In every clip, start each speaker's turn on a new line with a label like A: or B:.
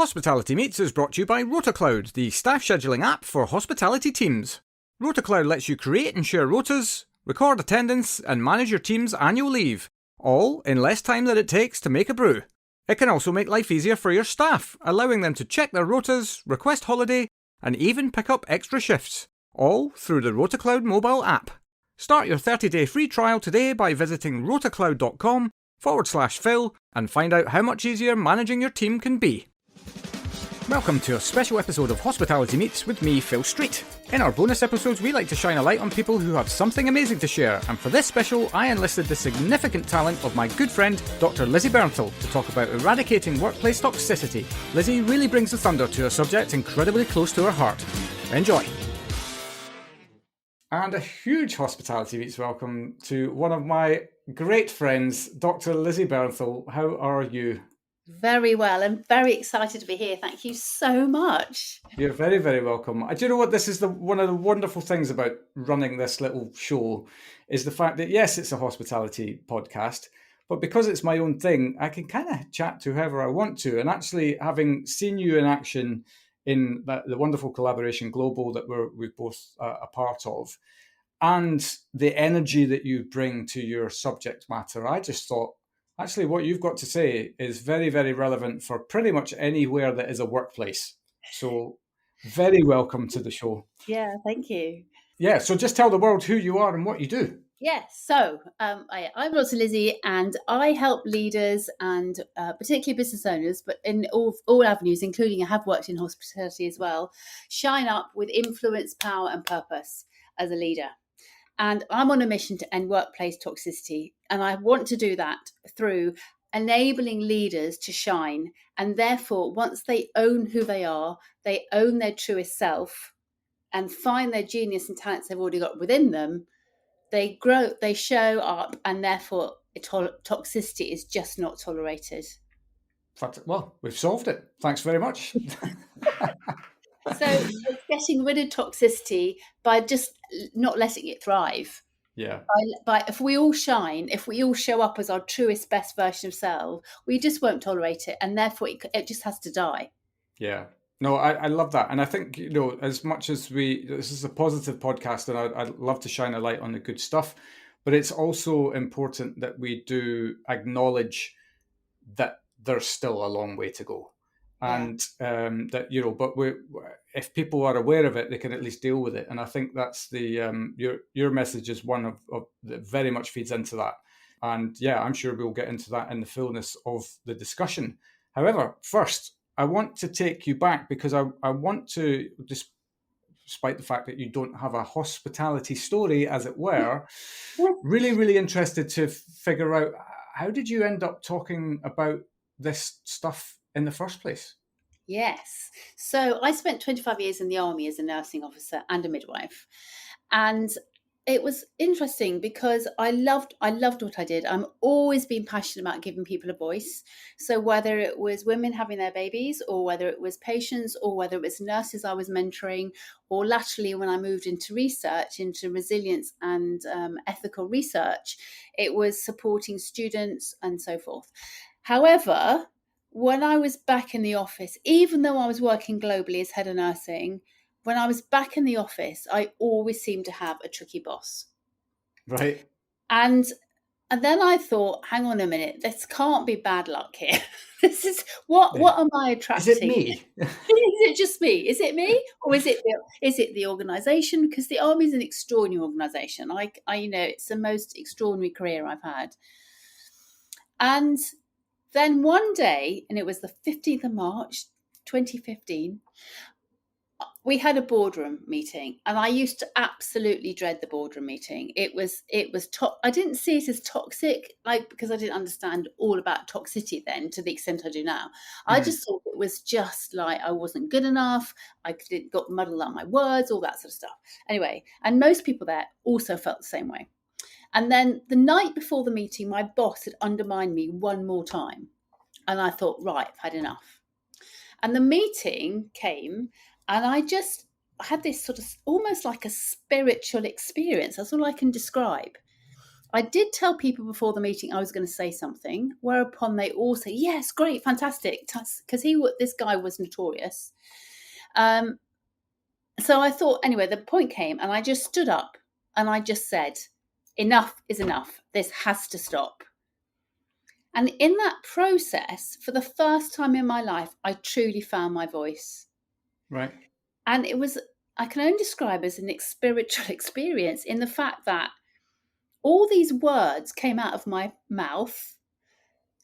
A: Hospitality Meets is brought to you by RotaCloud, the staff scheduling app for hospitality teams. RotaCloud lets you create and share rotas, record attendance, and manage your team's annual leave, all in less time than it takes to make a brew. It can also make life easier for your staff, allowing them to check their rotas, request holiday, and even pick up extra shifts, all through the RotaCloud mobile app. Start your 30-day free trial today by visiting rotacloud.com/Phil and find out how much easier managing your team can be. Welcome to a special episode of Hospitality Meets with me, Phil Street. In our bonus episodes, we like to shine a light on people who have something amazing to share, and for this special, I enlisted the significant talent of my good friend, Dr. Lizzy Bernthal, to talk about eradicating workplace toxicity. Lizzy really brings the thunder to a subject incredibly close to her heart. Enjoy. And a huge Hospitality Meets welcome to one of my great friends, Dr. Lizzy Bernthal. How are you?
B: Very well. I'm very excited to be here. Thank you so much.
A: You're very, very welcome. Do you know what? This is one of the wonderful things about running this little show is the fact that, yes, it's a hospitality podcast, but because it's my own thing, I can kind of chat to whoever I want to. And actually, having seen you in action in the wonderful collaboration Global that we're both a part of, and the energy that you bring to your subject matter, I just thought, actually, what you've got to say is very, very relevant for pretty much anywhere that is a workplace. So very welcome to the show.
B: Yeah, thank you.
A: Yeah, so just tell the world who you are and what you do.
B: Yes, so I'm Dr. Lizzy, and I help leaders and particularly business owners, but in all avenues, including I have worked in hospitality as well, shine up with influence, power and purpose as a leader. And I'm on a mission to end workplace toxicity. And I want to do that through enabling leaders to shine. And therefore, once they own who they are, they own their truest self and find their genius and talents they've already got within them, they grow, they show up, and therefore toxicity is just not tolerated.
A: Well, we've solved it. Thanks very much.
B: So it's getting rid of toxicity by just not letting it thrive.
A: Yeah.
B: By if we all shine, if we all show up as our truest, best version of self, we just won't tolerate it, and therefore it just has to die.
A: Yeah. No, I love that. And I think, as much as this is a positive podcast, and I'd love to shine a light on the good stuff, but it's also important that we do acknowledge that there's still a long way to go. And that, but if people are aware of it, they can at least deal with it. And I think that's your message is one of that very much feeds into that. And yeah, I'm sure we'll get into that in the fullness of the discussion. However, first, I want to take you back because I want to, despite the fact that you don't have a hospitality story, as it were, really, really interested to figure out, how did you end up talking about this stuff in the first place?
B: Yes. So I spent 25 years in the army as a nursing officer and a midwife. And it was interesting because I loved what I did. I'm always been passionate about giving people a voice. So whether it was women having their babies, or whether it was patients, or whether it was nurses I was mentoring, or laterally when I moved into research, into resilience and ethical research, it was supporting students and so forth. However, when I was back in the office, even though I was working globally as head of nursing, when I was back in the office, I always seemed to have a tricky boss.
A: Right.
B: And then I thought, hang on a minute, this can't be bad luck here. This is what am I attracting?
A: Is it me?
B: Is it just me? Is it me? Or is it the organization? Because the army is an extraordinary organization. I it's the most extraordinary career I've had. And then one day, and it was the 15th of March, 2015, we had a boardroom meeting, and I used to absolutely dread the boardroom meeting. It was I didn't see it as toxic, because I didn't understand all about toxicity then to the extent I do now. I just thought it was just like I wasn't good enough. I got muddled up my words, all that sort of stuff. Anyway, and most people there also felt the same way. And then the night before the meeting, my boss had undermined me one more time. And I thought, right, I've had enough. And the meeting came, and I had this sort of almost like a spiritual experience. That's all I can describe. I did tell people before the meeting I was going to say something, whereupon they all say, "Yes, great, fantastic," because this guy was notorious. So I thought, anyway, the point came, and I just stood up and I just said, "Enough is enough. This has to stop." And in that process, for the first time in my life, I truly found my voice.
A: Right.
B: And it was, I can only describe as an spiritual experience in the fact that all these words came out of my mouth.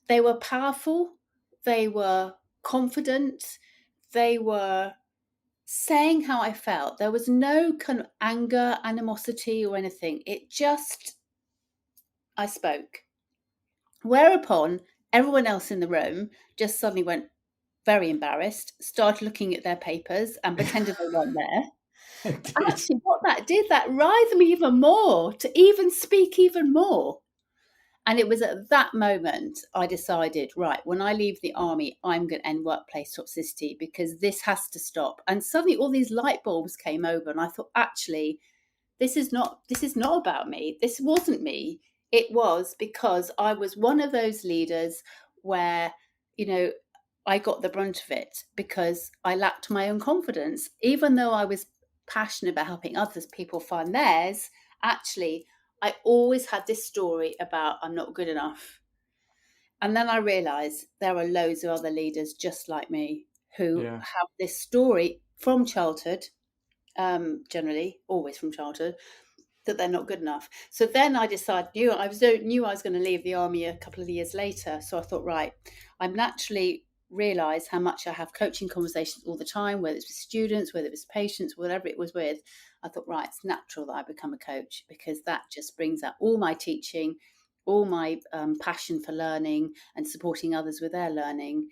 B: They were powerful, they were confident, they were saying how I felt. There was no kind of anger, animosity, or anything. It just, I spoke. Whereupon everyone else in the room just suddenly went very embarrassed, started looking at their papers and pretended they weren't there.
A: Indeed.
B: Actually, what that did, that writhed me even more to even speak even more. And it was at that moment I decided, right, when I leave the army, I'm going to end workplace toxicity because this has to stop. And suddenly all these light bulbs came over, and I thought, actually, this is not about me. This wasn't me. It was because I was one of those leaders where, you know, I got the brunt of it because I lacked my own confidence. Even though I was passionate about helping others, people find theirs, actually, I always had this story about I'm not good enough. And then I realized there are loads of other leaders just like me who
A: Yeah.
B: have this story from childhood, generally, always from childhood, that they're not good enough. So then I decided, knew I was going to leave the army a couple of years later. So I thought, right, I'm naturally realize how much I have coaching conversations all the time, whether it's with students, whether it was patients, whatever it was with. I thought, right, it's natural that I become a coach because that just brings out all my teaching, all my passion for learning and supporting others with their learning.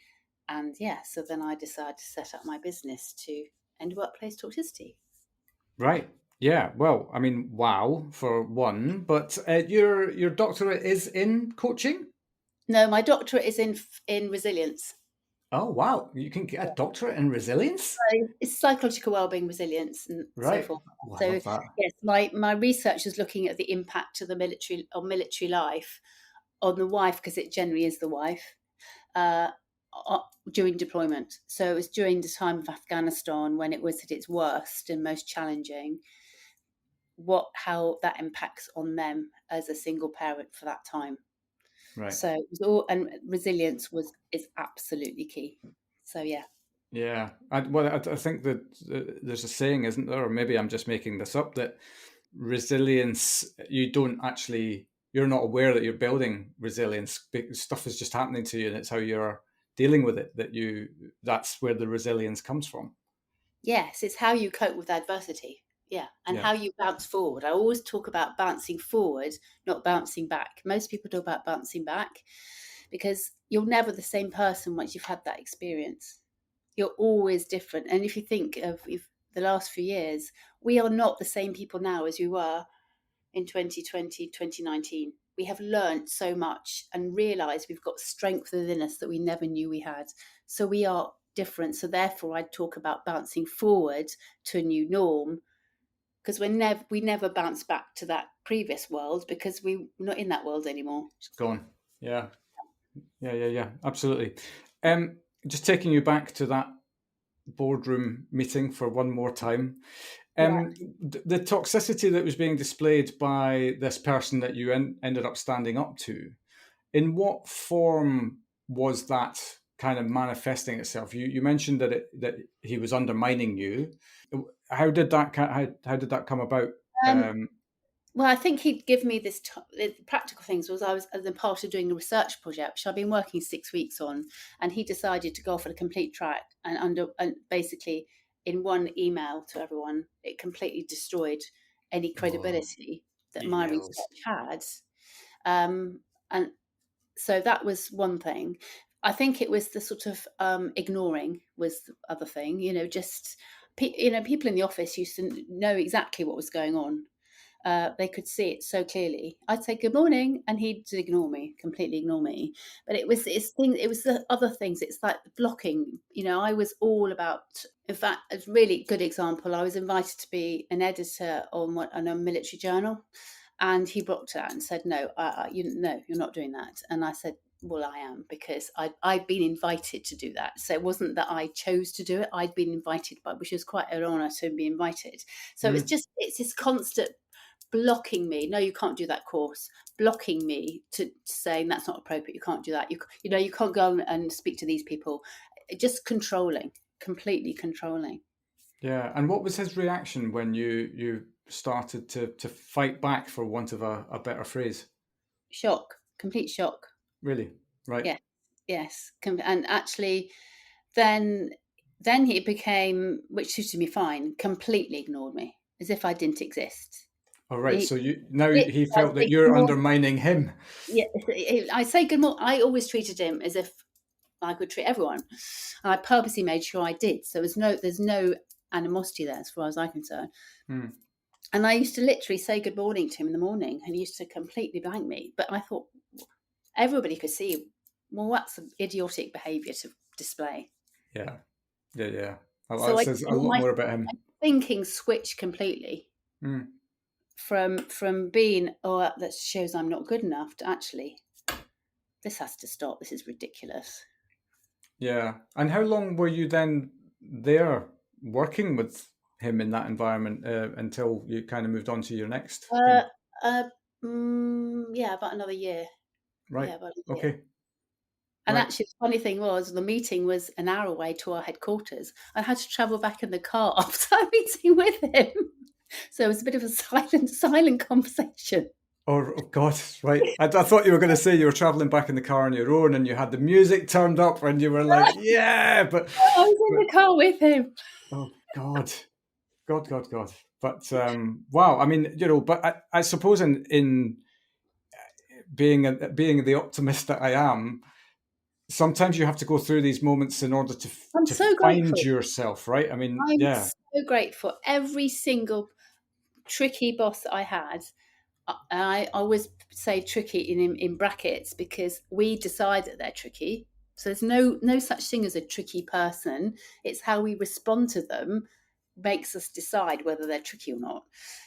B: And yeah, so then I decided to set up my business to end workplace toxicity.
A: Right. Yeah. Well, I mean, wow for one, but your doctorate is in coaching.
B: No, my doctorate is in resilience.
A: Oh, wow! You can get a doctorate in resilience.
B: So it's psychological wellbeing, resilience, and so
A: Right.
B: forth.
A: Oh, I
B: So
A: love that.
B: yes, my research is looking at the impact of the military life on the wife, because it generally is the wife, uh, during deployment. So it was during the time of Afghanistan when it was at its worst and most challenging. How that impacts on them as a single parent for that time.
A: Right.
B: So it was all, and resilience is absolutely key. So yeah.
A: Yeah. I think that there's a saying, isn't there? Or maybe I'm just making this up. That resilience, you're not aware that you're building resilience. Stuff is just happening to you, and it's how you're dealing with it that's where the resilience comes from.
B: Yes, it's how you cope with adversity. Yeah, and
A: Yeah.
B: how you bounce forward. I always talk about bouncing forward, not bouncing back. Most people talk about bouncing back because you're never the same person once you've had that experience. You're always different. And if you think of if the last few years, we are not the same people now as we were in 2020, 2019. We have learned so much and realized we've got strength within us that we never knew we had. So we are different. So therefore, I'd talk about bouncing forward to a new norm because we never bounce back to that previous world because we're not in that world anymore.
A: It's gone. Yeah. Yeah. Absolutely. Just taking you back to that boardroom meeting for one more time.
B: Yeah.
A: The toxicity that was being displayed by this person that you ended up standing up to, in what form was that kind of manifesting itself? You mentioned that he was undermining you. How did how did that come about?
B: Um,
A: Um,
B: Well, I think he'd give me the practical things was I was as a part of doing a research project, which I've been working 6 weeks on, and he decided to go off on a complete track and basically in one email to everyone, it completely destroyed any
A: oh,
B: credibility that my
A: emails.
B: research had. And so that was one thing. I think it was the sort of ignoring was the other thing. Just people in the office used to know exactly what was going on. They could see it so clearly. I'd say good morning, and he'd completely ignore me. But it was the other things. It's like blocking. I was all about. In fact, a really good example. I was invited to be an editor on a military journal, And he blocked it out and said, no, no, you're not doing that. And I said, well, I am, because I'd been invited to do that. So it wasn't that I chose to do it. I'd been invited by, which was quite an honour to be invited. So it's this constant blocking me. No, you can't do that course. Blocking me to saying that's not appropriate. You can't do that. You can't go and speak to these people. Just controlling, completely controlling.
A: Yeah. And what was his reaction when you started to fight back, for want of a better phrase?
B: Shock, complete shock.
A: Really? Right.
B: Yeah, yes. And actually, then he became, which suited me fine, completely ignored me as if I didn't exist.
A: All right.
B: He,
A: So now
B: literally,
A: he
B: I
A: felt that
B: say
A: you're
B: good morning.
A: undermining him.
B: Yeah, I say good morning. I always treated him as if I could treat everyone, and I purposely made sure I did. So there's no animosity there as far as I'm concerned. And I used to literally say good morning to him in the morning, and he used to completely blank me. But I thought everybody could see, well, that's an idiotic behaviour to display.
A: Yeah. Well,
B: So
A: that says a lot more about him.
B: my thinking switched completely from being, oh, that shows I'm not good enough, to actually, this has to stop. This is ridiculous.
A: Yeah. And how long were you then there working with him in that environment until you kind of moved on to your next thing?
B: Yeah, about another year.
A: Right.
B: Yeah, about a year.
A: Okay.
B: And
A: Right.
B: actually, the funny thing was, the meeting was an hour away to our headquarters. I had to travel back in the car after that meeting with him. So it was a bit of a silent conversation.
A: Oh God, right. I thought you were going to say you were traveling back in the car on your own and you had the music turned up and you were like, yeah, but
B: I was in the car with him.
A: oh God. But wow, I mean, but I suppose in being the optimist that I am, sometimes you have to go through these moments in order
B: I'm
A: to
B: so
A: find
B: grateful.
A: yourself, right? I mean,
B: I'm
A: yeah,
B: so grateful. Every single tricky boss that I had, I always say tricky in brackets because we decide that they're tricky. So there's no such thing as a tricky person. It's how we respond to them makes us decide whether they're tricky or not.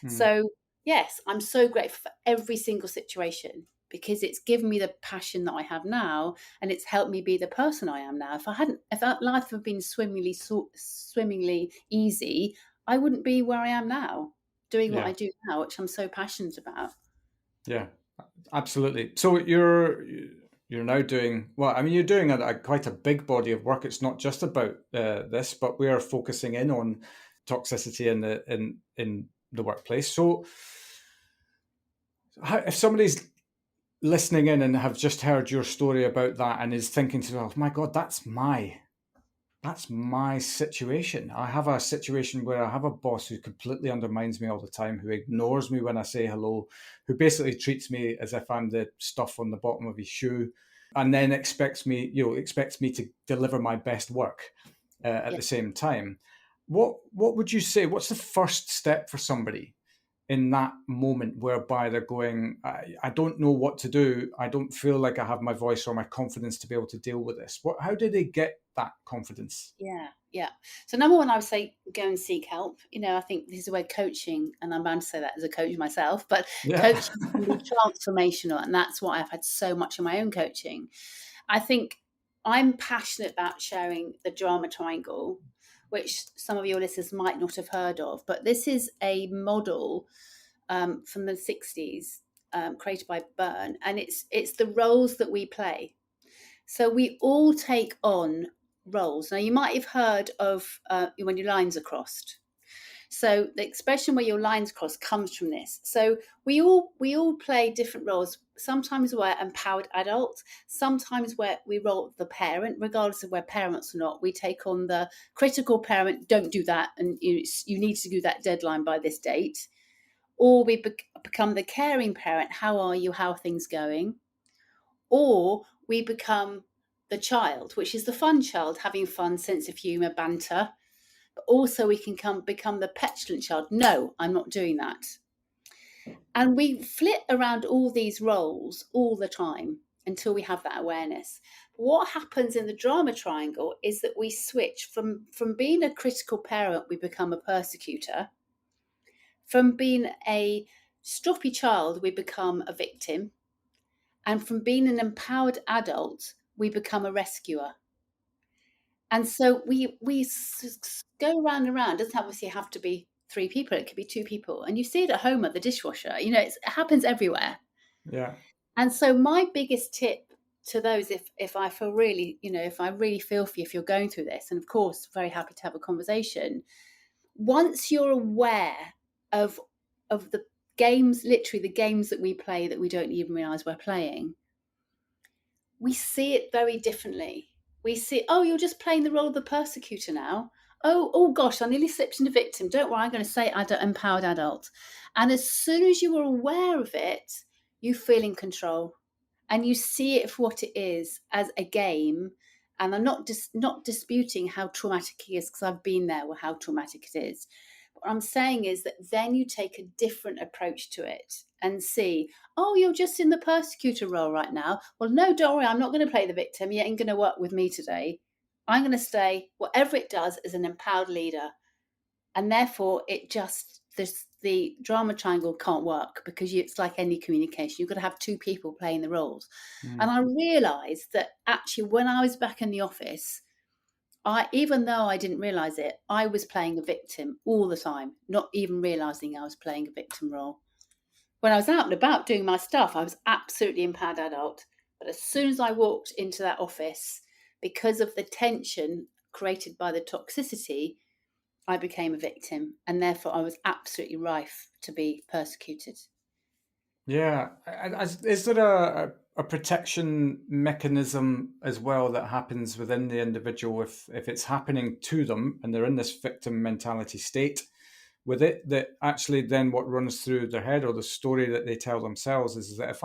B: So yes, I'm so grateful for every single situation because it's given me the passion that I have now, and it's helped me be the person I am now. If life had been swimmingly easy, I wouldn't be where I am now, doing what I
A: yeah,
B: do now, which I'm so passionate about.
A: yeah, absolutely. So you're now doing well. I mean, you're doing quite a big body of work. It's not just about this, but we are focusing in on toxicity in the workplace. So, if somebody's listening in and have just heard your story about that and is thinking to themselves, "My God, that's my situation. I have a situation where I have a boss who completely undermines me all the time, who ignores me when I say hello, who basically treats me as if I'm the stuff on the bottom of his shoe, and then expects me to deliver my best work at
B: Yeah.
A: the same time." What would you say? What's the first step for somebody in that moment whereby they're going, I don't know what to do. I don't feel like I have my voice or my confidence to be able to deal with this. How do they get that confidence?
B: Yeah. So number one, I would say go and seek help. I think this is where coaching, and I'm bound to say that as a coach myself, but
A: Yeah.
B: coaching can be transformational, and that's what I've had so much in my own coaching. I think I'm passionate about sharing the drama triangle, which some of your listeners might not have heard of, but this is a model from the 60s created by Byrne, and it's the roles that we play. So we all take on roles. Now, you might have heard of when your lines are crossed. So the expression where your lines cross comes from this. So we all play different roles. Sometimes we're empowered adults. Sometimes we role the parent, regardless of we're parents or not. We take on the critical parent. Don't do that, and you need to do that deadline by this date. Or we become the caring parent. How are you? How are things going? Or we become the child, which is the fun child, having fun, sense of humor, banter. But also we can become the petulant child. No, I'm not doing that. And we flit around all these roles all the time until we have that awareness. What happens in the drama triangle is that we switch from being a critical parent, we become a persecutor. From being a stroppy child, we become a victim. And from being an empowered adult, we become a rescuer. And so we go round and round. It doesn't obviously have to be 3 people. It could be 2 people. And you see it at home at the dishwasher. It happens everywhere.
A: Yeah.
B: And so my biggest tip to those, if I feel really, if I really feel for you, if you're going through this, and of course, very happy to have a conversation. Once you're aware of the games, literally the games that we play that we don't even realize we're playing, we see it very differently. We see, oh, you're just playing the role of the persecutor now. Oh gosh, I nearly slipped into victim. Don't worry, I'm going to say empowered adult. And as soon as you are aware of it, you feel in control and you see it for what it is, as a game. And I'm not disputing how traumatic it is, because I've been there, or how traumatic it is. What I'm saying is that then you take a different approach to it and see, oh, you're just in the persecutor role right now. Well, no, don't worry, I'm not going to play the victim. You ain't going to work with me today. I'm going to stay, whatever it does, as an empowered leader. And therefore, the drama triangle can't work, because it's like any communication. You've got to have 2 people playing the roles.
A: Mm.
B: And I realised that actually, when I was back in the office, even though I didn't realise it, I was playing a victim all the time, not even realising I was playing a victim role. When I was out and about doing my stuff, I was absolutely empowered adult. But as soon as I walked into that office, because of the tension created by the toxicity, I became a victim, and therefore I was absolutely rife to be persecuted.
A: Yeah. Is there a protection mechanism as well that happens within the individual if it's happening to them and they're in this victim mentality state with it, that actually then what runs through their head, or the story that they tell themselves, is that if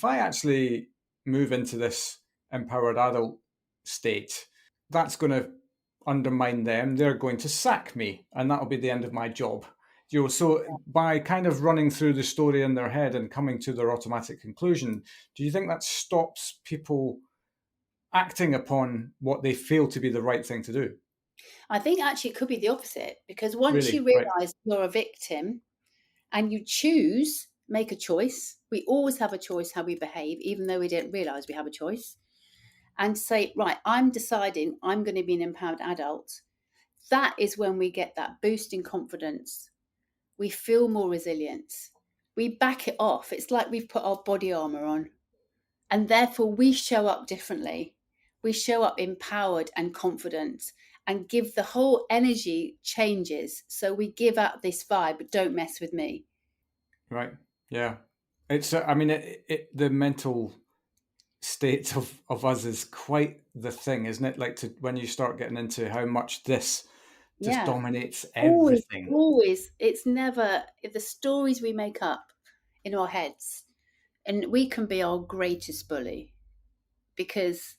A: I actually move into this empowered adult state, that's going to undermine them. They're going to sack me, and that'll be the end of my job. So by kind of running through the story in their head and coming to their automatic conclusion, do you think that stops people acting upon what they feel to be the right thing to do?
B: I think actually it could be the opposite, because once you
A: Really? Right.
B: realise you're a victim and you make a choice. We always have a choice how we behave, even though we don't realise we have a choice. And say, right, I'm deciding I'm going to be an empowered adult. That is when we get that boost in confidence. We feel more resilient. We back it off. It's like we've put our body armor on, and therefore we show up differently. We show up empowered and confident, and give the whole energy changes. So we give out this vibe, don't mess with me.
A: Right. Yeah. It's, I mean, the mental state of us is quite the thing, isn't it? Like, when you start getting into how much this just
B: Yeah.
A: dominates
B: Always,
A: everything.
B: always. It's never the stories we make up in our heads. And we can be our greatest bully, because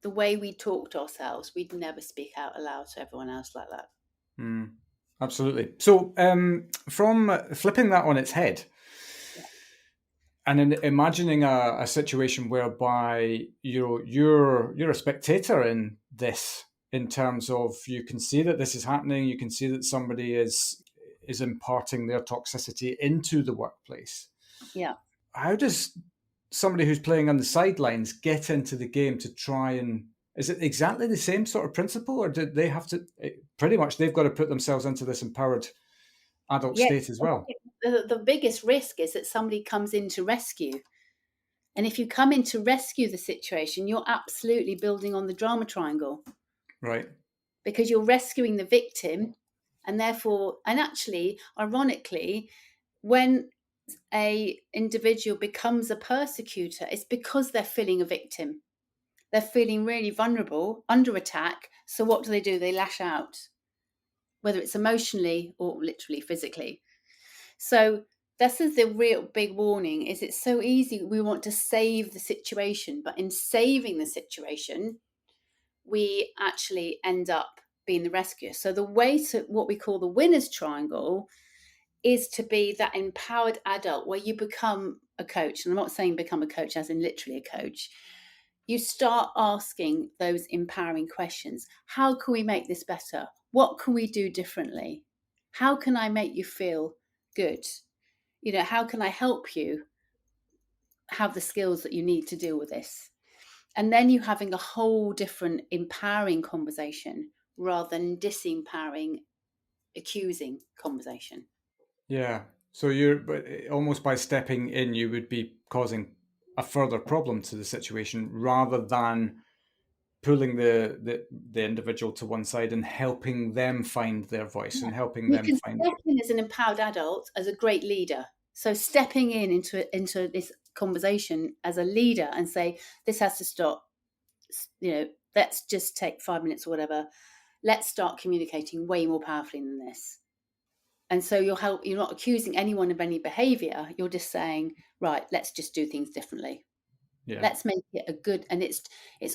B: the way we talk to ourselves, we'd never speak out aloud to everyone else like that.
A: Mm, absolutely. So, from flipping that on its head, and in imagining a situation whereby you're a spectator in this, in terms of, you can see that this is happening, you can see that somebody is imparting their toxicity into the workplace.
B: Yeah.
A: How does somebody who's playing on the sidelines get into the game to try and, is it exactly the same sort of principle, or did they have to, pretty much they've got to put themselves into this empowered adult
B: Yeah.
A: state as well?
B: The biggest risk is that somebody comes in to rescue. And if you come in to rescue the situation, you're absolutely building on the drama triangle,
A: Right.
B: because you're rescuing the victim. And therefore, and actually, ironically, when a individual becomes a persecutor, it's because they're feeling a victim. They're feeling really vulnerable, under attack. So what do? They lash out, whether it's emotionally or literally physically. So this is the real big warning, is it's so easy. We want to save the situation, but in saving the situation, we actually end up being the rescuer. So the way to what we call the winner's triangle is to be that empowered adult where you become a coach. And I'm not saying become a coach as in literally a coach. You start asking those empowering questions. How can we make this better? What can we do differently? How can I make you feel good? How can I help you have the skills that you need to deal with this? And then you having a whole different empowering conversation rather than disempowering, accusing conversation.
A: Yeah. So you're almost by stepping in, you would be causing a further problem to the situation rather than pulling the individual to one side and helping them find their voice and helping
B: You
A: them
B: can
A: find.
B: step in as an empowered adult, as a great leader. So stepping in into this conversation as a leader and say, this has to stop. Let's just take 5 minutes or whatever. Let's start communicating way more powerfully than this. And so you're not accusing anyone of any behavior. You're just saying, right, let's just do things differently.
A: Yeah.
B: Let's make it a good, and it's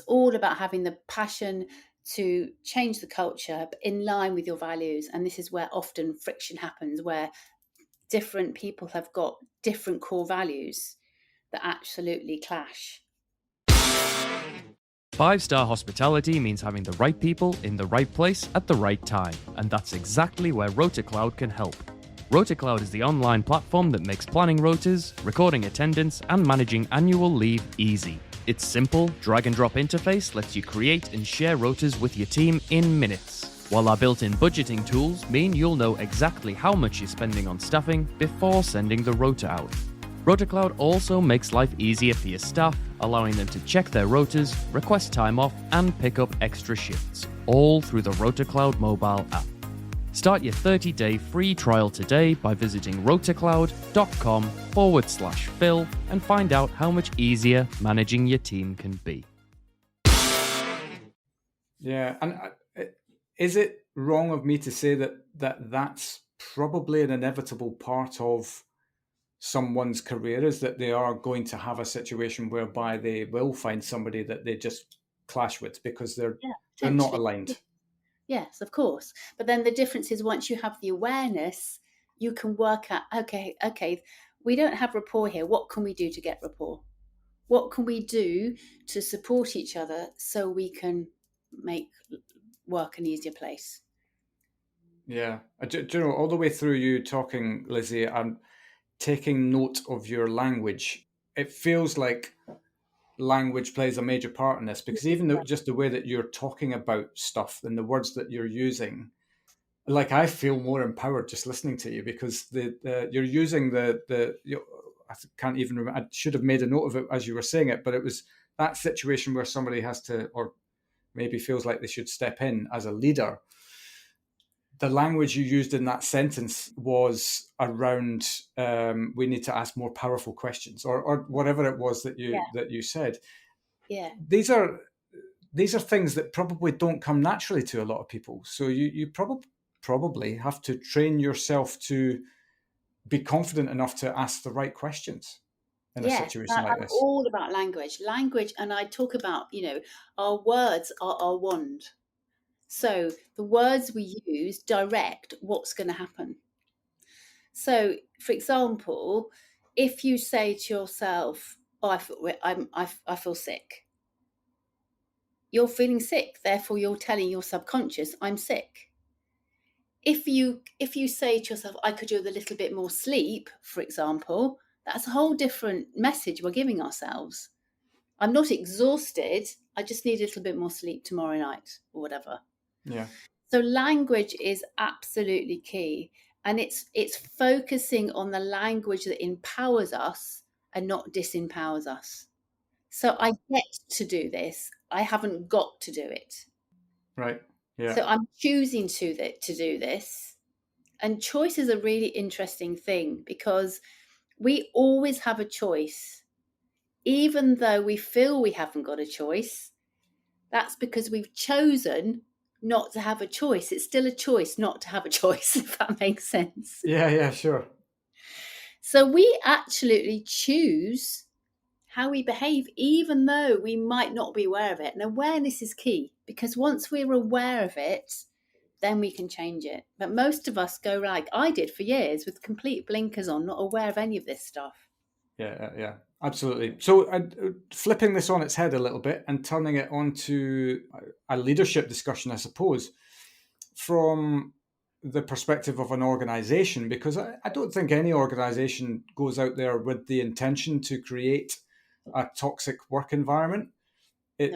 B: all about having the passion to change the culture in line with your values. And this is where often friction happens, where different people have got different core values that absolutely clash.
C: 5-star hospitality means having the right people in the right place at the right time, and that's exactly where RotaCloud can help. RotaCloud is the online platform that makes planning rotas, recording attendance, and managing annual leave easy. Its simple, drag-and-drop interface lets you create and share rotas with your team in minutes, while our built-in budgeting tools mean you'll know exactly how much you're spending on staffing before sending the rota out. RotaCloud also makes life easier for your staff, allowing them to check their rotas, request time off, and pick up extra shifts, all through the RotaCloud mobile app. Start your 30-day free trial today by visiting rotacloud.com/Phil and find out how much easier managing your team can be.
A: Yeah, and is it wrong of me to say that's probably an inevitable part of someone's career, is that they are going to have a situation whereby they will find somebody that they just clash with because they're not aligned?
B: Yes, of course. But then the difference is once you have the awareness, you can work out, okay, we don't have rapport here. What can we do to get rapport? What can we do to support each other so we can make work an easier place?
A: Yeah. Do you know, all the way through you talking, Lizzy, I'm taking note of your language. It feels like language plays a major part in this, because even though just the way that you're talking about stuff and the words that you're using, like I feel more empowered just listening to you, because you're using I can't even remember. I should have made a note of it as you were saying it, but it was that situation where somebody has to, or maybe feels like they should step in as a leader. The language you used in that sentence was around we need to ask more powerful questions, or whatever it was that you said.
B: Yeah.
A: These are things that probably don't come naturally to a lot of people. So you probably have to train yourself to be confident enough to ask the right questions in a situation like
B: I'm
A: this.
B: all about language, and I talk about, our words are our wand. So the words we use direct what's going to happen. So, for example, if you say to yourself, "Oh, I feel sick," you're feeling sick. Therefore, you're telling your subconscious, "I'm sick." If you say to yourself, "I could do with a little bit more sleep," for example, that's a whole different message we're giving ourselves. I'm not exhausted. I just need a little bit more sleep tomorrow night or whatever.
A: Yeah.
B: So language is absolutely key. And it's focusing on the language that empowers us and not disempowers us. So I get to do this. I haven't got to do it.
A: Right. Yeah.
B: So I'm choosing to do this. And choice is a really interesting thing because we always have a choice. Even though we feel we haven't got a choice, that's because we've chosen not to have a choice. It's still a choice not to have a choice, if that makes sense.
A: Yeah, sure.
B: So we absolutely choose how we behave, even though we might not be aware of it. And awareness is key, because once we're aware of it, then we can change it. But most of us go like I did for years with complete blinkers on, not aware of any of this stuff.
A: Yeah, absolutely. So flipping this on its head a little bit and turning it onto a leadership discussion, I suppose, from the perspective of an organization, because I don't think any organization goes out there with the intention to create a toxic work environment. It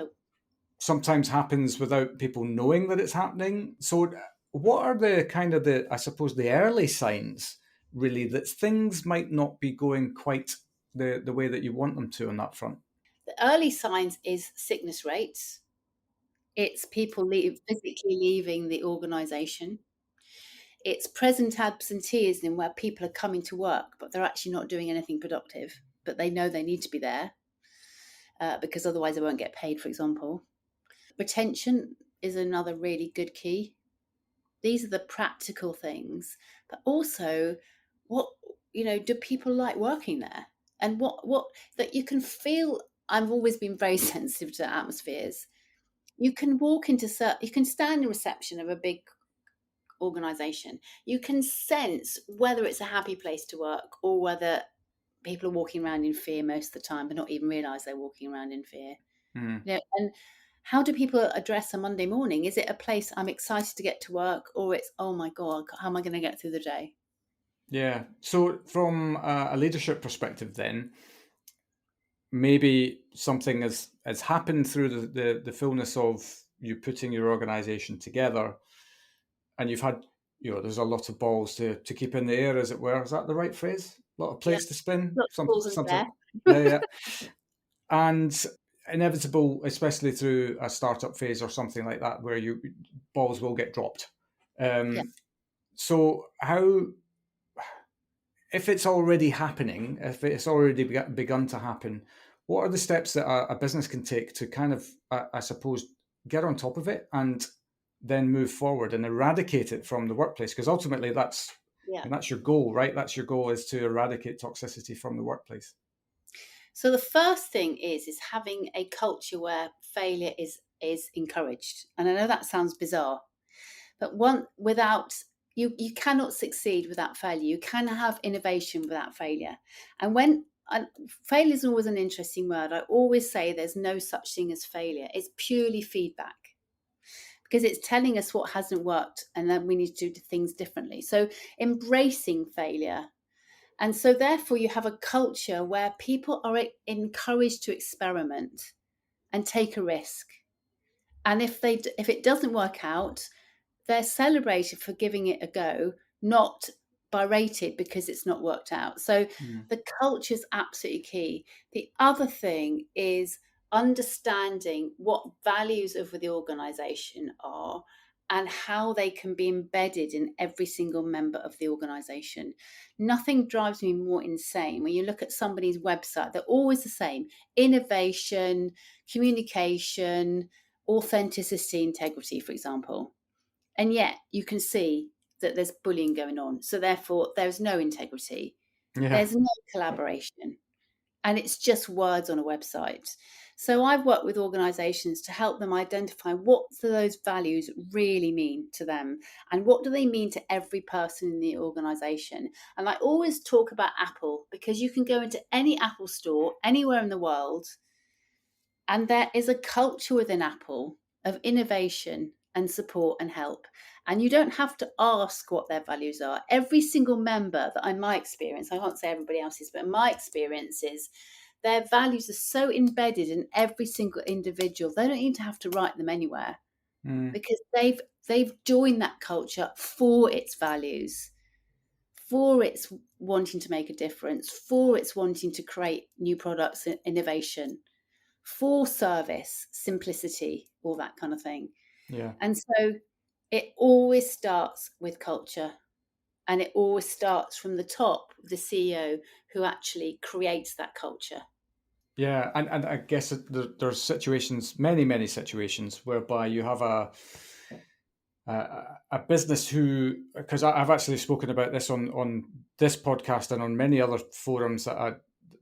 A: sometimes happens without people knowing that it's happening. So what are the kind of I suppose, the early signs, really, that things might not be going quite the way that you want them to on that front?
B: The early signs is sickness rates. It's people physically leaving the organisation. It's present absenteeism, where people are coming to work, but they're actually not doing anything productive, but they know they need to be there because otherwise they won't get paid, for example. Retention is another really good key. These are the practical things, but also do people like working there? And what that you can feel. I've always been very sensitive to atmospheres. You can you can stand in reception of a big organization. You can sense whether it's a happy place to work or whether people are walking around in fear most of the time, but not even realize they're walking around in fear. And how do people address a Monday morning? Is it a place I'm excited to get to work, or it's, oh my God, how am I going to get through the day?
A: Yeah. So from a leadership perspective, then, maybe something has happened through the fullness of you putting your organization together, and you've had, there's a lot of balls to keep in the air, as it were. Is that the right phrase? A lot of plates to spin?
B: Lots of balls in
A: something.
B: there.
A: Yeah. And inevitable, especially through a startup phase or something like that, where balls will get dropped. So how, if it's already happening, if it's already begun to happen, what are the steps that a business can take to kind of, I suppose, get on top of it and then move forward and eradicate it from the workplace? Because ultimately that's your goal, right? That's your goal, is to eradicate toxicity from the workplace.
B: So the first thing is having a culture where failure is encouraged. And I know that sounds bizarre, but you cannot succeed without failure. You can have innovation without failure. And failure is always an interesting word. I always say there's no such thing as failure. It's purely feedback, because it's telling us what hasn't worked and then we need to do things differently. So embracing failure. And so therefore you have a culture where people are encouraged to experiment and take a risk. And if it doesn't work out, they're celebrated for giving it a go, not berated because it's not worked out. So the culture is absolutely key. The other thing is understanding what values of the organization are and how they can be embedded in every single member of the organization. Nothing drives me more insane when you look at somebody's website. They're always the same: innovation, communication, authenticity, integrity, for example. And yet you can see that there's bullying going on. So therefore, there's no integrity. Yeah. There's no collaboration. And it's just words on a website. So I've worked with organizations to help them identify what do those values really mean to them, and what do they mean to every person in the organization. And I always talk about Apple, because you can go into any Apple store anywhere in the world, and there is a culture within Apple of innovation and support and help. And you don't have to ask what their values are. Every single member that, in my experience, I can't say everybody else's, but in my experience is their values are so embedded in every single individual. They don't even have to write them anywhere, because they've joined that culture for its values, for its wanting to make a difference, for its wanting to create new products and innovation, for service, simplicity, all that kind of thing. Yeah. And so it always starts with culture, and it always starts from the top, the CEO, who actually creates that culture.
A: Yeah, and I guess there's situations, many situations, whereby you have a business who, because I've actually spoken about this on this podcast and on many other forums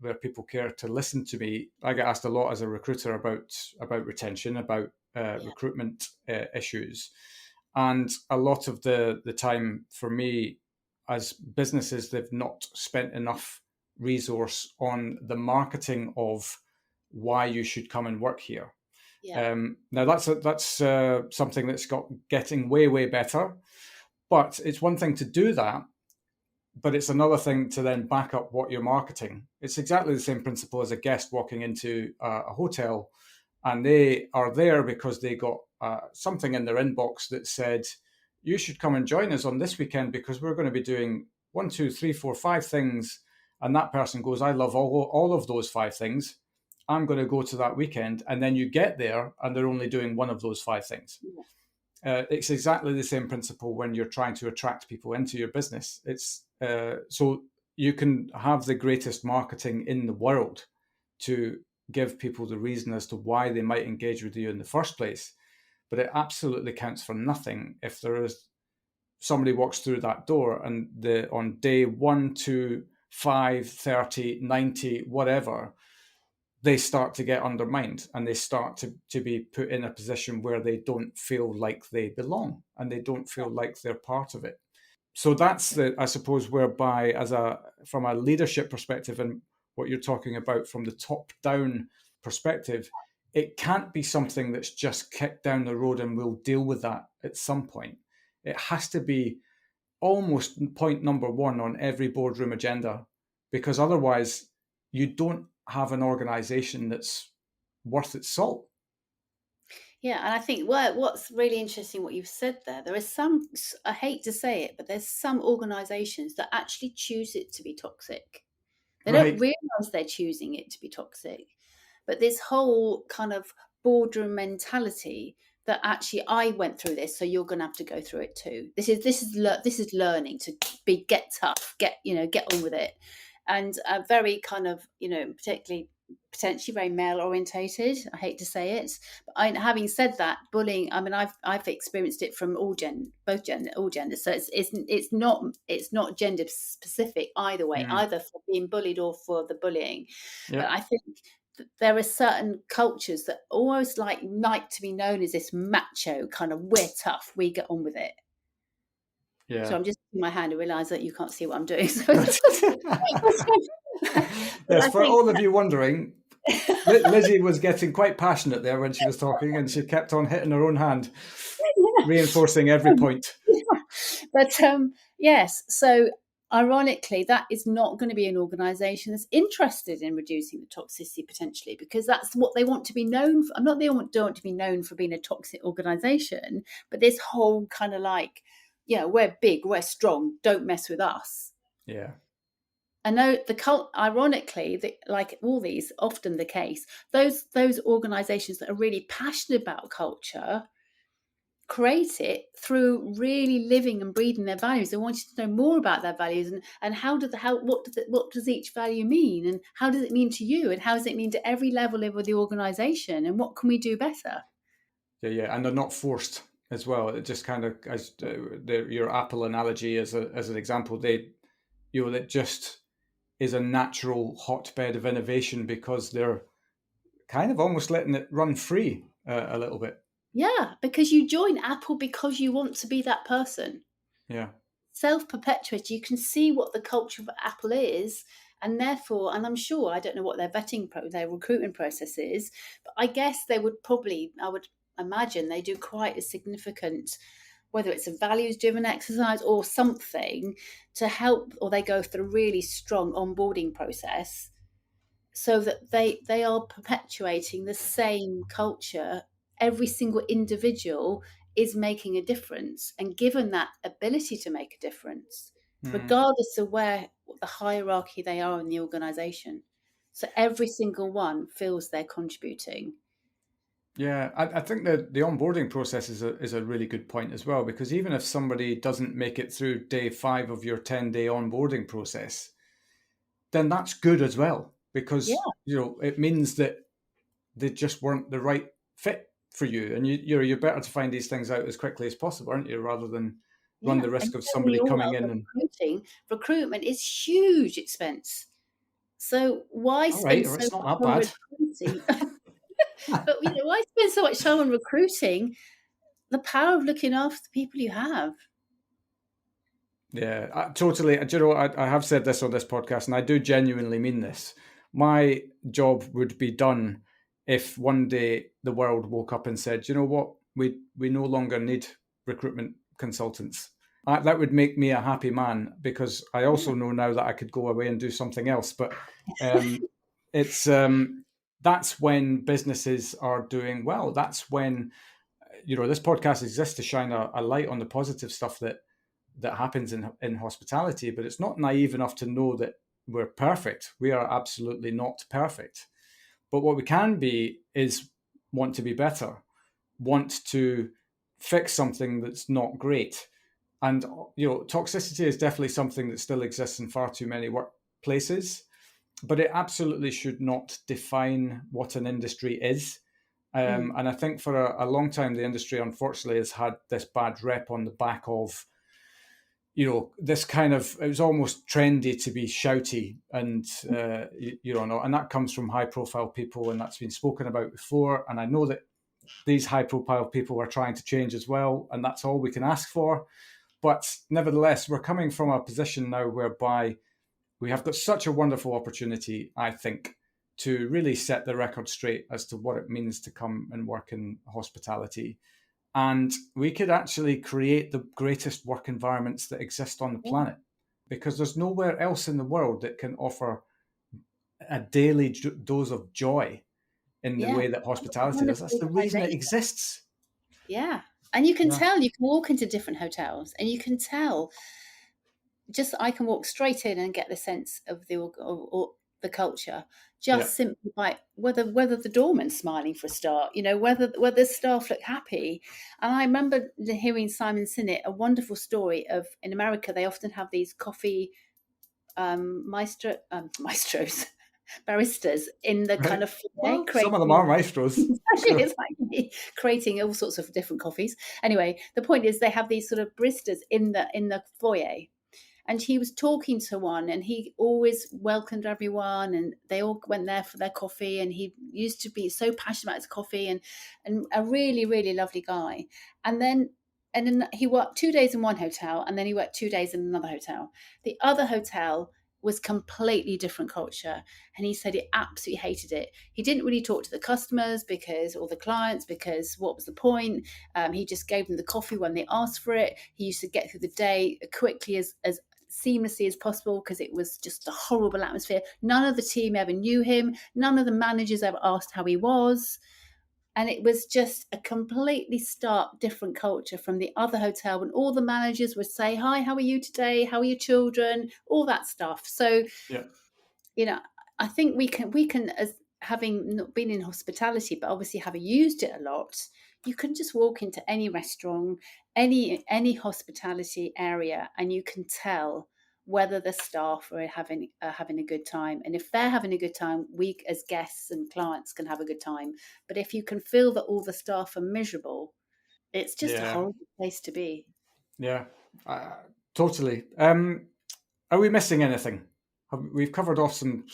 A: where people care to listen to me. I get asked a lot as a recruiter about retention, about recruitment issues, and a lot of the time for me, as businesses, they've not spent enough resource on the marketing of why you should come and work here. Yeah. Now that's something that's getting way better, But it's one thing to do that, but it's another thing to then back up what you're marketing. It's exactly the same principle as a guest walking into a hotel, and they are there because they got something in their inbox that said, you should come and join us on this weekend because we're going to be doing 1, 2, 3, 4, 5 things. And that person goes, I love all of those 5 things. I'm going to go to that weekend. And then you get there and they're only doing one of those 5 things. It's exactly the same principle when you're trying to attract people into your business. It's so you can have the greatest marketing in the world to give people the reason as to why they might engage with you in the first place. But it absolutely counts for nothing if there is somebody walks through that door and on day 1, 2, 5, 30, 90, whatever, they start to get undermined and they start to be put in a position where they don't feel like they belong and they don't feel like they're part of it. So that's I suppose, whereby from a leadership perspective and what you're talking about from the top down perspective, it can't be something that's just kicked down the road and we'll deal with that at some point. It has to be almost point number 1 on every boardroom agenda, because otherwise you don't have an organization that's worth its salt.
B: Yeah, and I think what's really interesting what you've said there is some, I hate to say it, but there's some organizations that actually choose it to be toxic. They don't realize they're choosing it to be toxic. But this whole kind of boardroom mentality that actually I went through this, so you're going to have to go through it too. This is learning to get tough, get on with it, and very kind of potentially very male orientated. I hate to say it, but having said that, bullying. I mean, I've experienced it from all genders. So it's not gender specific either way, either for being bullied or for the bullying. Yeah. But I think there are certain cultures that almost like to be known as this macho kind of, we're tough, we get on with it. Yeah. So I'm just putting my hand and realise that you can't see what I'm doing. So
A: yes, for all of you wondering, Lizzy was getting quite passionate there when she was talking, and she kept on hitting her own hand, reinforcing every point.
B: But yes, so ironically, that is not going to be an organisation that's interested in reducing the toxicity potentially, because that's what they want to be known for. I'm not they don't want to be known for being a toxic organisation, but this whole kind of like, we're big, we're strong, don't mess with us.
A: Yeah.
B: I know ironically, like all these, often the case, those organisations that are really passionate about culture create it through really living and breathing their values. They want you to know more about their values and what does each value mean, and how does it mean to you, and how does it mean to every level of the organisation, and what can we do better?
A: Yeah, and they're not forced as well. It just kind of, as your Apple analogy as an example, that just is a natural hotbed of innovation because they're kind of almost letting it run free a little bit.
B: Yeah, because you join Apple because you want to be that person.
A: Yeah.
B: Self-perpetuate. You can see what the culture of Apple is, and therefore, and I'm sure, I don't know what their their recruitment process is, but I guess they would I would imagine they do quite a significant, whether it's a values-driven exercise or something to help, or they go through a really strong onboarding process so that they are perpetuating the same culture. Every single individual is making a difference, and given that ability to make a difference, regardless of where the hierarchy they are in the organization. So every single one feels they're contributing.
A: Yeah, I think that the onboarding process is a really good point as well, because even if somebody doesn't make it through day 5 of your 10-day onboarding process, then that's good as well, because it means that they just weren't the right fit for you, and you're better to find these things out as quickly as possible, aren't you, rather than run the risk of somebody coming in and
B: recruitment is huge expense. So why spend so much on recruiting? But why spend so much time on recruiting the power of looking after the people you have?
A: Yeah, totally. Do you know, I have said this on this podcast, and I do genuinely mean this. My job would be done if one day the world woke up and said, you know what, we no longer need recruitment consultants. that would make me a happy man, because I also know now that I could go away and do something else. But it's that's when businesses are doing well. That's when, this podcast exists to shine a light on the positive stuff that happens in hospitality. But it's not naive enough to know that we're perfect. We are absolutely not perfect. But what we can be is want to be better, want to fix something that's not great. And, toxicity is definitely something that still exists in far too many workplaces, but it absolutely should not define what an industry is. And I think for a long time, the industry, unfortunately, has had this bad rep on the back of, this kind of, it was almost trendy to be shouty, and, and that comes from high profile people, and that's been spoken about before. And I know that these high profile people are trying to change as well, and that's all we can ask for. But nevertheless, we're coming from a position now whereby we have got such a wonderful opportunity, I think, to really set the record straight as to what it means to come and work in hospitality. And we could actually create the greatest work environments that exist on the planet, because there's nowhere else in the world that can offer a daily dose of joy in the way that hospitality does. That's the reason it exists.
B: Yeah. And you can tell, you can walk into different hotels and you can tell, I can walk straight in and get the sense of the culture, simply by whether the doorman's smiling for a start, whether the staff look happy. And I remember hearing Simon Sinek, a wonderful story of, in America, they often have these coffee maestros, baristas in the kind of
A: some of them are maestros.
B: It's like creating all sorts of different coffees. Anyway, the point is they have these sort of baristas in the foyer. And he was talking to one, and he always welcomed everyone, and they all went there for their coffee. And he used to be so passionate about his coffee, and a really, really lovely guy. And then he worked 2 days in one hotel, and then he worked 2 days in another hotel. The other hotel was completely different culture, and he said he absolutely hated it. He didn't really talk to the customers or the clients, because what was the point? He just gave them the coffee when they asked for it. He used to get through the day quickly, as seamlessly as possible, because it was just a horrible atmosphere. None of the team ever knew him. None of the managers ever asked how he was. And it was just a completely stark different culture from the other hotel, when all the managers would say, "Hi, how are you today? How are your children?" All that stuff. So, I think we can, as having not been in hospitality, but obviously having used it a lot, you can just walk into any restaurant, any hospitality area, and you can tell whether the staff are having a good time. And if they're having a good time, we as guests and clients can have a good time. But if you can feel that all the staff are miserable, it's just a horrible place to be.
A: Yeah, totally. Are we missing anything? We've covered off some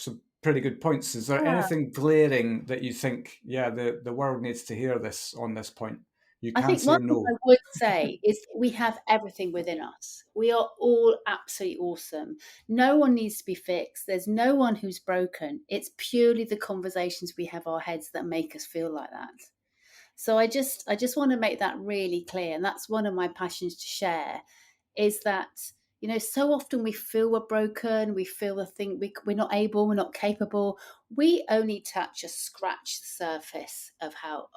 A: pretty good points. Is there anything glaring that you think, the world needs to hear this on this point? You can't say no.
B: Thing I would say is we have everything within us. We are all absolutely awesome. No one needs to be fixed. There's no one who's broken. It's purely the conversations we have in our heads that make us feel like that. So I just want to make that really clear. And that's one of my passions to share, is that, so often we feel we're broken. We feel we're not able, we're not capable. We only scratch the surface of how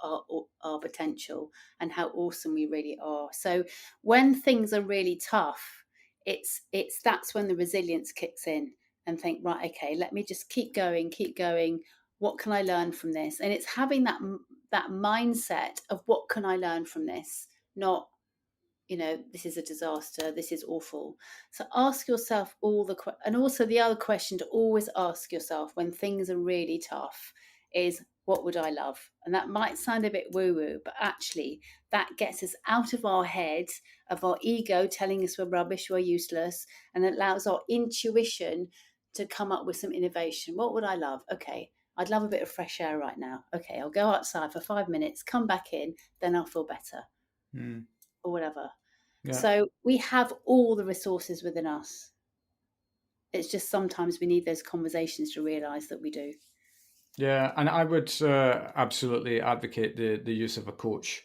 B: our potential and how awesome we really are. So when things are really tough, that's when the resilience kicks in, and think, right, okay, let me just keep going. What can I learn from this? And it's having that mindset of, what can I learn from this? Not, this is a disaster, this is awful. So ask yourself and also the other question to always ask yourself when things are really tough is, what would I love? And that might sound a bit woo-woo, but actually that gets us out of our head, of our ego telling us we're rubbish, we're useless, and it allows our intuition to come up with some innovation. What would I love? Okay, I'd love a bit of fresh air right now. Okay, I'll go outside for 5 minutes, come back in, then I'll feel better. Or whatever. Yeah. So we have all the resources within us. It's just sometimes we need those conversations to realise that we do.
A: Yeah, and I would absolutely advocate the use of a coach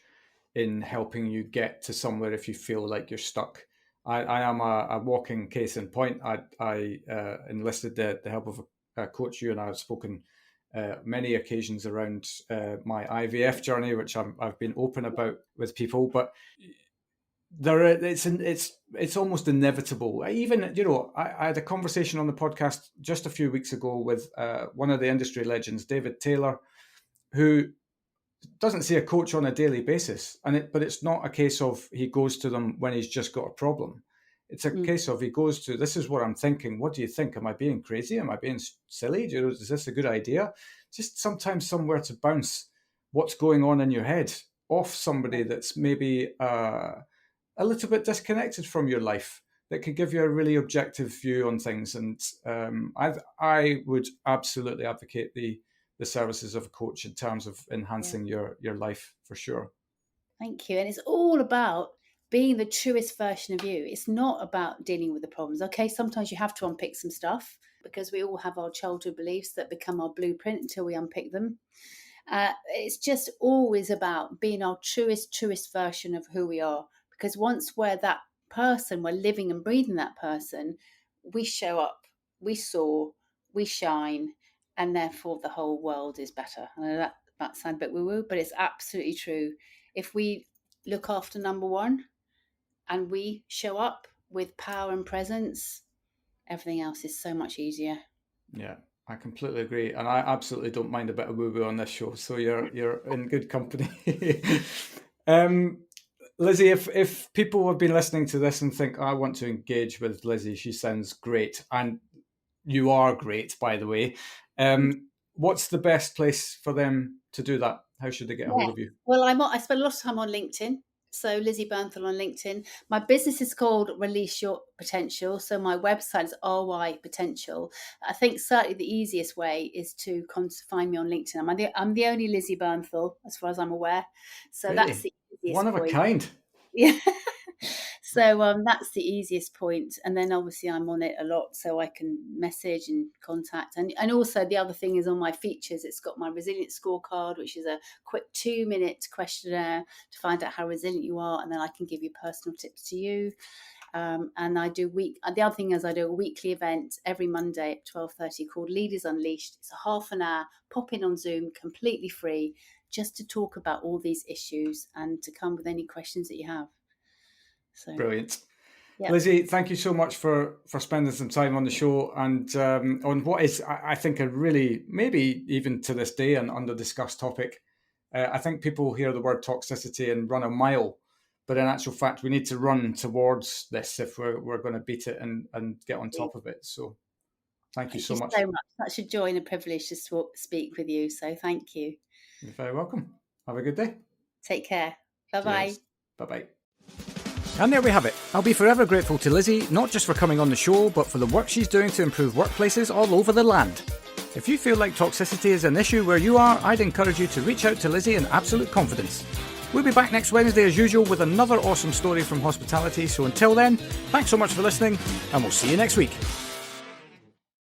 A: in helping you get to somewhere if you feel like you're stuck. I am a walking case in point. I enlisted the help of a coach. You and I have spoken many occasions around my IVF journey, which I've been open about with people. But it's almost inevitable. Even, you know, I had a conversation on the podcast just a few weeks ago with one of the industry legends, David Taylor, who doesn't see a coach on a daily basis, but it's not a case of he goes to them when he's just got a problem. It's a case of he goes to, this is what I'm thinking. What do you think? Am I being crazy? Am I being silly? You know, is this a good idea? Just sometimes somewhere to bounce what's going on in your head off somebody that's maybe a little bit disconnected from your life, that could give you a really objective view on things. And I would absolutely advocate the services of a coach in terms of enhancing your life, for sure.
B: Thank you. And it's all about being the truest version of you. It's not about dealing with the problems. Okay, sometimes you have to unpick some stuff, because we all have our childhood beliefs that become our blueprint until we unpick them. It's just always about being our truest version of who we are. Because once we're that person, we're living and breathing that person, we show up, we soar, we shine, and therefore the whole world is better. I know that might sound a bit woo-woo, but it's absolutely true. If we look after number one and we show up with power and presence, everything else is so much easier.
A: Yeah, I completely agree. And I absolutely don't mind a bit of woo-woo on this show. So you're in good company. Lizzy, if people have been listening to this and think, I want to engage with Lizzy, she sounds great. And you are great, by the way. What's the best place for them to do that? How should they get a hold of you?
B: Well, I spend a lot of time on LinkedIn. So Lizzy Bernthal on LinkedIn. My business is called Release Your Potential. So my website is RY Potential. I think certainly the easiest way is to find me on LinkedIn. I'm the only Lizzy Bernthal, as far as I'm aware. So really? That's the easiest
A: one of
B: point.
A: A kind.
B: Yeah. So that's the easiest point. And then obviously I'm on it a lot, so I can message and contact. And also the other thing is on my features, it's got my resilience scorecard, which is a quick 2-minute questionnaire to find out how resilient you are. And then I can give you personal tips to you. And I do the other thing is I do a weekly event every Monday at 12:30 called Leaders Unleashed. It's a half an hour, pop in on Zoom, completely free, just to talk about all these issues and to come with any questions that you have. So,
A: brilliant.
B: Yep.
A: Lizzy, thank you so much for spending some time on the show and on what is, I think, a really, maybe even to this day, an under-discussed topic. I think people hear the word toxicity and run a mile, but in actual fact, we need to run towards this if we're going to beat it and get on top of it. So thank you so much.
B: Such a joy and a privilege to speak with you. So thank you.
A: You're very welcome. Have a good day.
B: Take care. Bye-bye.
A: Cheers. Bye-bye.
D: And there we have it. I'll be forever grateful to Lizzy, not just for coming on the show, but for the work she's doing to improve workplaces all over the land. If you feel like toxicity is an issue where you are, I'd encourage you to reach out to Lizzy in absolute confidence. We'll be back next Wednesday as usual with another awesome story from hospitality. So until then, thanks so much for listening, and we'll see you next week.